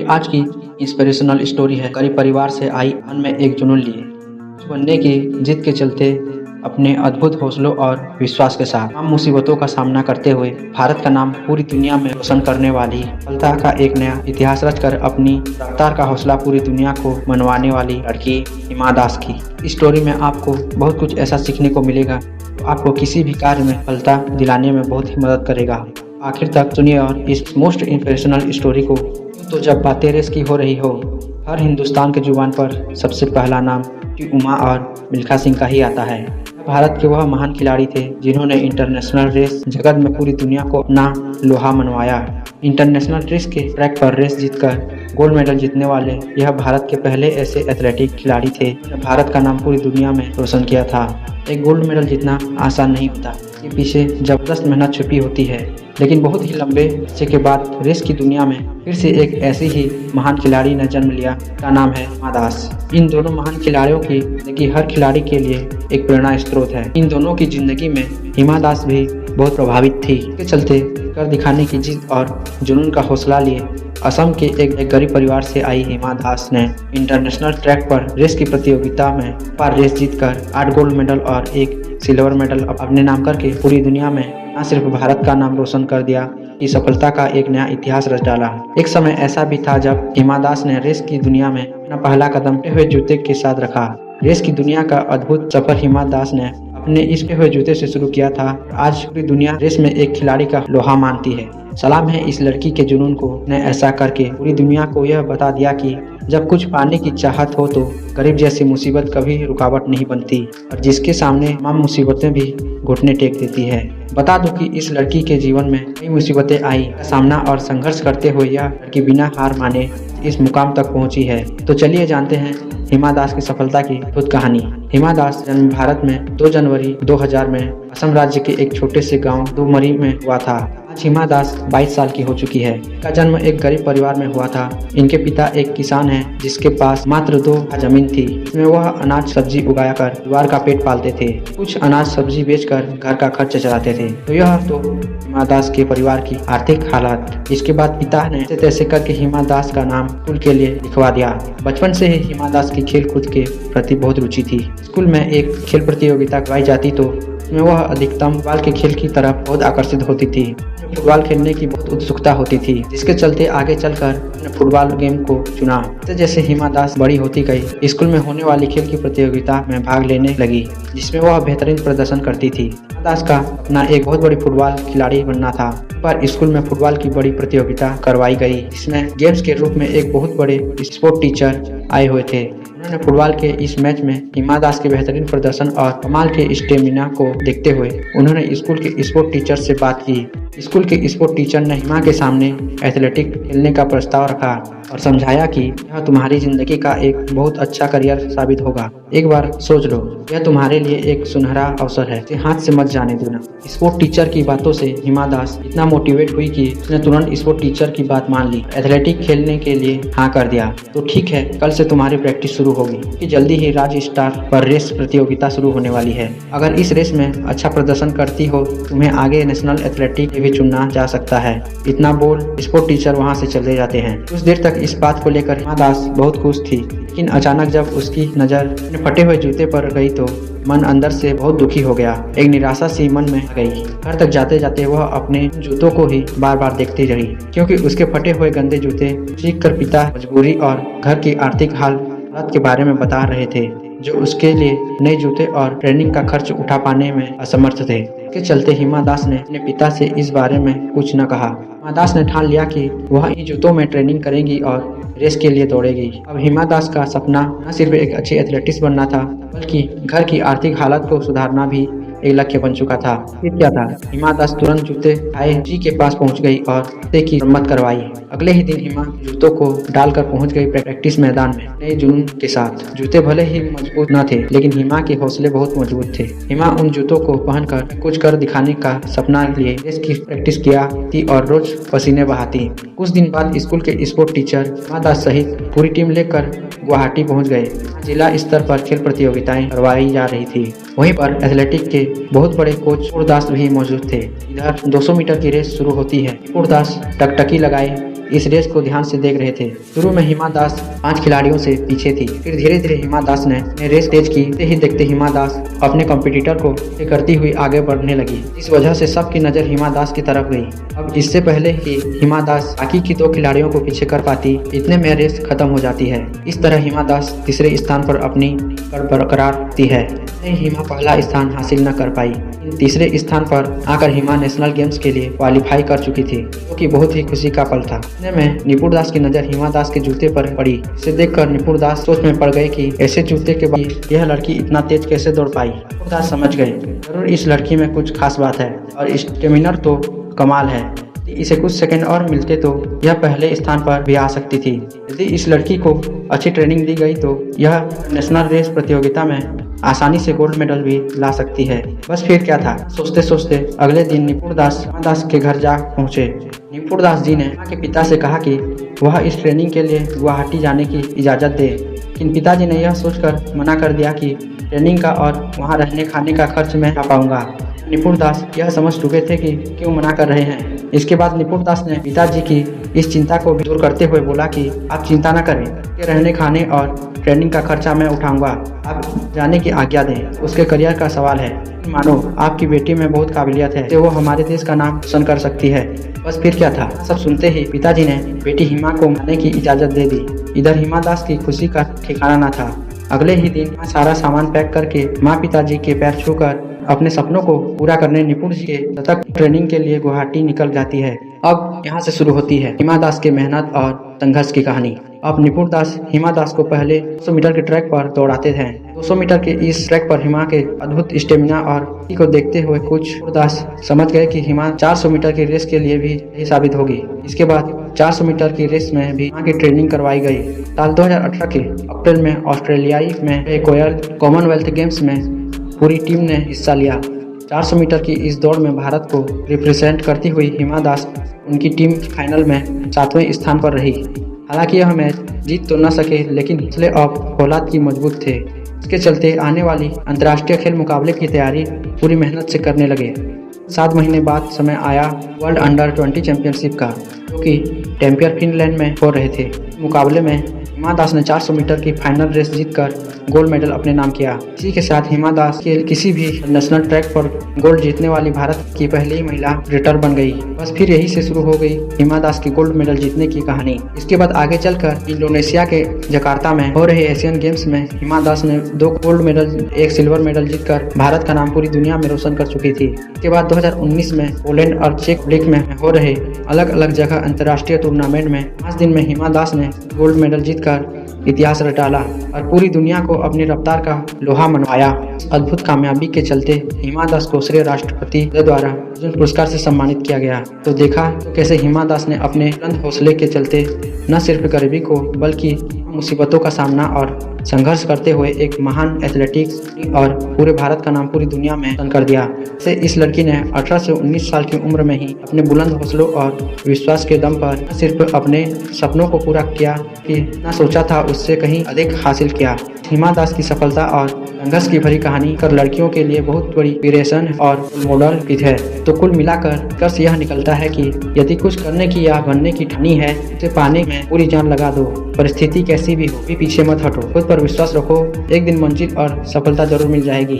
आज की inspirational story है। गरीब परिवार से आई मन में एक जुनून लिए कुछ बनने की जिद के चलते अपने अद्भुत हौसलों और विश्वास के साथ तमाम मुसीबतों का सामना करते हुए भारत का नाम पूरी दुनिया में रोशन करने वाली सफलता का एक नया इतिहास रचकर अपनी रफ्तार का हौसला पूरी दुनिया को मनवाने वाली लड़की हिमा दास की इस स्टोरी में आपको बहुत कुछ ऐसा सीखने को मिलेगा जो आपको किसी भी कार्य में सफलता दिलाने में बहुत ही मदद करेगा। आखिर तक सुनिए और इस मोस्ट इंस्पिरेशनल स्टोरी को। तो जब बातें रेस की हो रही हो, हर हिंदुस्तान के जुबान पर सबसे पहला नाम उमा और मिल्खा सिंह का ही आता है। भारत के वह महान खिलाड़ी थे जिन्होंने इंटरनेशनल रेस जगत में पूरी दुनिया को अपना लोहा मनवाया। इंटरनेशनल रेस के ट्रैक पर रेस जीतकर गोल्ड मेडल जीतने वाले यह भारत के पहले ऐसे एथलेटिक खिलाड़ी थे जिन्होंने भारत का नाम पूरी दुनिया में रोशन किया था। एक गोल्ड मेडल जीतना आसान नहीं होता, इसके पीछे जबरदस्त मेहनत छुपी होती है। लेकिन बहुत ही लंबे अरसे के बाद रेस की दुनिया में फिर से एक ऐसी ही महान खिलाड़ी ने जन्म लिया, का नाम है हिमा दास। इन दोनों महान खिलाड़ियों की जिंदगी हर खिलाड़ी के लिए एक प्रेरणा स्रोत है। इन दोनों की जिंदगी में हिमा दास भी बहुत प्रभावित थी। इसके चलते कर दिखाने की जिद और जुनून का हौसला लिए असम के एक गरीब परिवार से आई हिमा दास ने इंटरनेशनल ट्रैक पर रेस की प्रतियोगिता में पर रेस जीतकर 8 गोल्ड मेडल और 1 सिल्वर मेडल अपने नाम करके पूरी दुनिया में न सिर्फ भारत का नाम रोशन कर दिया, इस सफलता का एक नया इतिहास रच डाला। एक समय ऐसा भी था जब हिमा दास ने रेस की दुनिया में अपना पहला कदम टूटे हुए जूते के साथ रखा। रेस की दुनिया का अद्भुत सफर हिमा दास ने अपने इस टूटे हुए जूते से शुरू किया था। आज पूरी दुनिया रेस में एक खिलाड़ी का लोहा मानती है। सलाम है इस लड़की के जुनून को, ने ऐसा करके पूरी दुनिया को यह बता दिया कि जब कुछ पाने की चाहत हो तो गरीब जैसी मुसीबत कभी रुकावट नहीं बनती और जिसके सामने तमाम मुसीबतें भी घुटने टेक देती है। बता दूं कि इस लड़की के जीवन में कई मुसीबतें आई, सामना और संघर्ष करते हुए यह लड़की बिना हार माने इस मुकाम तक पहुंची है। तो चलिए जानते हैं हिमा दास की सफलता की खुद कहानी। हिमा दास जन्म भारत में 2 जनवरी 2000 में असम राज्य के एक छोटे से गांव डुमरी में हुआ था। आज हिमा दास 22 साल की हो चुकी है। इनका जन्म एक गरीब परिवार में हुआ था। इनके पिता एक किसान हैं जिसके पास मात्र 2 जमीन थी, इसमें वह अनाज सब्जी उगाया कर परिवार का पेट पालते थे। कुछ अनाज सब्जी बेचकर घर का खर्च चलाते थे। तो यह तो हिमा दास के परिवार की आर्थिक हालत। इसके बाद पिता ने ऐसे तैसे करके हिमा दास का नाम स्कूल के लिए लिखवा दिया। बचपन से ही हिमा दास की खेल कूद के प्रति बहुत रुचि थी। स्कूल में एक खेल प्रतियोगिता करवाई जाती तो उसमें वह अधिकतम फुटबॉल के खेल की तरफ बहुत आकर्षित होती थी। फुटबॉल खेलने की बहुत उत्सुकता होती थी, जिसके चलते आगे चलकर उसने फुटबॉल गेम को चुना। जैसे हिमा दास बड़ी होती गई, स्कूल में होने वाली खेल की प्रतियोगिता में भाग लेने लगी, जिसमें वह बेहतरीन प्रदर्शन करती थी। हिमा दास का अपना एक बहुत बड़ी फुटबॉल खिलाड़ी बनना था। पर स्कूल में फुटबॉल की बड़ी प्रतियोगिता करवाई गई, जिसमें गेम्स के रूप में एक बहुत बड़े स्पोर्ट टीचर आए हुए थे। उन्होंने फुटबॉल के इस मैच में हिमा दास के बेहतरीन प्रदर्शन और कमाल के स्टेमिना को देखते हुए उन्होंने स्कूल के स्पोर्ट टीचर से बात की। स्कूल के स्पोर्ट टीचर ने हिमा के सामने एथलेटिक खेलने का प्रस्ताव रखा और समझाया कि यह तुम्हारी जिंदगी का एक बहुत अच्छा करियर साबित होगा। एक बार सोच लो, यह तुम्हारे लिए एक सुनहरा अवसर है, इसे हाथ से मत जाने देना। स्पोर्ट टीचर की बातों से हिमा दास इतना मोटिवेट हुई कि उसने तुरंत स्पोर्ट टीचर की बात मान ली, एथलेटिक खेलने के लिए हाँ कर दिया। तो ठीक है, कल से तुम्हारी प्रैक्टिस शुरू होगी कि जल्दी ही राज्य स्टार पर रेस प्रतियोगिता शुरू होने वाली है। अगर इस रेस में अच्छा प्रदर्शन करती हो, तुम्हें आगे नेशनल एथलेटिक भी चुनना जा सकता है। इतना बोल स्पोर्ट टीचर वहां से चले जाते हैं। कुछ देर तक इस बात को लेकर हिमा दास बहुत खुश थी, लेकिन अचानक जब उसकी नजर अपने फटे हुए जूते पर गई तो मन अंदर से बहुत दुखी हो गया। एक निराशा सी मन में आ गई। घर तक जाते जाते वह अपने जूतों को ही बार बार देखती रही, क्योंकि उसके फटे हुए गंदे जूते सीख कर पिता मजबूरी और घर की आर्थिक हालत के बारे में बता रहे थे, जो उसके लिए नए जूते और ट्रेनिंग का खर्च उठा पाने में असमर्थ थे। इसके चलते हिमा दास ने अपने पिता से इस बारे में कुछ न कहा। हिमा दास ने ठान लिया कि वह इन जूतों में ट्रेनिंग करेगी और रेस के लिए दौड़ेगी। अब हिमा दास का सपना न सिर्फ एक अच्छी एथलेटिक्स बनना था, बल्कि घर की आर्थिक हालत को सुधारना भी एक लक्ष्य बन चुका था। फिर क्या था, हिमा दास तुरंत जूते आए जी के पास पहुंच गई और जूते की मरम्मत करवाई। अगले ही दिन हिमा जूतों को डालकर पहुंच गई प्रैक्टिस मैदान में नए जुनून के साथ। जूते भले ही मजबूत न थे, लेकिन हिमा के हौसले बहुत मजबूत थे। हिमा उन जूतों को पहनकर कुछ कर दिखाने का सपना लिए रेस की प्रैक्टिस किया थी और रोज पसीने बहाती। कुछ दिन बाद स्कूल के स्पोर्ट टीचर हिमा दास सहित पूरी टीम लेकर गुवाहाटी पहुंच गए। जिला स्तर पर खेल प्रतियोगिताएं करवाई जा रही थी। वहीं पर एथलेटिक के बहुत बड़े कोच पूर्णदास भी मौजूद थे। इधर 200 मीटर की रेस शुरू होती है। पूर्णदास टकटकी लगाए इस रेस को ध्यान से देख रहे थे। शुरू में हिमा दास 5 खिलाड़ियों से पीछे थी, फिर धीरे धीरे हिमा दास ने रेस तेज की। ही देखते हिमा दास अपने कंपटीटर को करती हुई आगे बढ़ने लगी। इस वजह से सबकी नजर हिमा दास की तरफ गई। अब इससे पहले कि हिमा दास बाकी की 2 खिलाड़ियों को पीछे कर पाती, इतने में रेस खत्म हो जाती है। इस तरह हिमा दास तीसरे स्थान पर अपनी बरकरार रखती है। हिमा पहला स्थान हासिल न कर पाई। तीसरे स्थान पर आकर हिमा नेशनल गेम्स के लिए क्वालिफाई कर चुकी थी, जो कि बहुत ही खुशी का पल था। इतने में निपुण दास की नजर हिमा दास के जूते पर पड़ी। इसे देखकर निपुण दास सोच में पड़ गए कि ऐसे जूते के बाद यह लड़की इतना तेज कैसे दौड़ पाई। निपुण दास समझ गए जरूर इस लड़की में कुछ खास बात है और स्टेमिना तो कमाल है। इसे कुछ सेकंड और मिलते तो यह पहले स्थान पर भी आ सकती थी। यदि इस लड़की को अच्छी ट्रेनिंग दी गई तो यह नेशनल रेस प्रतियोगिता में आसानी से गोल्ड मेडल भी ला सकती है। बस फिर क्या था, सोचते सोचते अगले दिन निपुण दास के घर जा पहुँचे। निपुण दास जी ने के पिता से कहा कि वह इस ट्रेनिंग के लिए गुवाहाटी जाने की इजाज़त दे, लेकिन पिताजी ने यह सोचकर मना कर दिया कि ट्रेनिंग का और वहाँ रहने खाने का खर्च मैं उठा पाऊंगा। निपुण दास यह समझ चुके थे कि क्यों मना कर रहे हैं। इसके बाद निपुण दास ने पिताजी की इस चिंता को दूर करते हुए बोला कि आप चिंता न करें, कि रहने खाने और ट्रेनिंग का खर्चा मैं उठाऊंगा, आप जाने की आज्ञा दें। उसके करियर का सवाल है, मानो आपकी बेटी में बहुत काबिलियत है, तो वो हमारे देश का नाम रोशन कर सकती है। बस फिर क्या था, सब सुनते ही पिताजी ने बेटी हिमा को आने की इजाज़त दे दी। इधर हिमा दास की खुशी का ठिकाना न था। अगले ही दिन सारा सामान पैक करके माँ पिताजी के पैर छूकर अपने सपनों को पूरा करने निपुण जी के सतत ट्रेनिंग के लिए गुवाहाटी निकल जाती है। अब यहाँ से शुरू होती है हिमा दास के मेहनत और संघर्ष की कहानी। अब निपुण दास हिमा दास को पहले 200 मीटर के ट्रैक पर दौड़ाते थे। 200 मीटर के इस ट्रैक पर हिमा के अद्भुत स्टेमिना और को देखते हुए कुछ दास समझ गए कि हिमा 400 मीटर की रेस के लिए भी यही साबित होगी। इसके बाद 400 मीटर की रेस में भी हिमा की ट्रेनिंग करवाई गई। साल 2018 के अप्रैल में ऑस्ट्रेलियाई में कॉमनवेल्थ गेम्स में पूरी टीम ने हिस्सा लिया। 400 मीटर की इस दौड़ में भारत को रिप्रेजेंट करती हुई हिमा दास उनकी टीम फाइनल में 7वें स्थान पर रही। हालांकि यह मैच जीत तो न सके, लेकिन हौसले और औलाद की मजबूत थे। इसके चलते आने वाली अंतर्राष्ट्रीय खेल मुकाबले की तैयारी पूरी मेहनत से करने लगे। 7 महीने बाद समय आया वर्ल्ड अंडर 20 चैंपियनशिप का, जो कि टेम्पियर फिनलैंड में हो रहे थे। मुकाबले में हिमा दास ने 400 मीटर की फाइनल रेस जीतकर गोल्ड मेडल अपने नाम किया। इसी के साथ हिमा दास के किसी भी नेशनल ट्रैक पर गोल्ड जीतने वाली भारत की पहली महिला रेटर बन गई। बस फिर यही से शुरू हो गई हिमा दास की गोल्ड मेडल जीतने की कहानी। इसके बाद आगे चलकर इंडोनेशिया के जकार्ता में हो रहे एशियन गेम्स में हिमा दास ने 2 गोल्ड मेडल 1 सिल्वर मेडल जीतकर भारत का नाम पूरी दुनिया में रोशन कर चुकी थी। इसके बाद 2019 में पोलैंड और चेक रिपब्लिक में हो रहे अलग अलग जगह अंतर्राष्ट्रीय टूर्नामेंट में 5 दिन में हिमा दास ने गोल्ड मेडल जीतकर इतिहास रचाला और पूरी दुनिया को अपनी रफ्तार का लोहा मनवाया। अद्भुत कामयाबी के चलते हिमा दास को श्री राष्ट्रपति द्वारा अर्जुन पुरस्कार से सम्मानित किया गया। तो देखा कैसे हिमा दास ने अपने बुलंद हौसले के चलते न सिर्फ गरीबी को बल्कि मुसीबतों का सामना और संघर्ष करते हुए एक महान एथलेटिक्स और पूरे भारत का नाम पूरी दुनिया में रोशन कर दिया। से इस लड़की ने 18 से 19 साल की उम्र में ही अपने बुलंद हौसलों और विश्वास के दम पर न सिर्फ अपने सपनों को पूरा किया कि न सोचा था उससे कहीं अधिक हासिल किया। हिमा दास की सफलता और संघर्ष की भरी कहानी कर लड़कियों के लिए बहुत बड़ी इंस्पिरेशन और मॉडल भी है। तो कुल मिलाकर निष्कर्ष यह निकलता है कि यदि कुछ करने की या बनने की ठानी है, उसे पाने में पूरी जान लगा दो। परिस्थिति कैसी भी हो, भी पीछे मत हटो, खुद पर विश्वास रखो। एक दिन मंजिल और सफलता जरूर मिल जाएगी।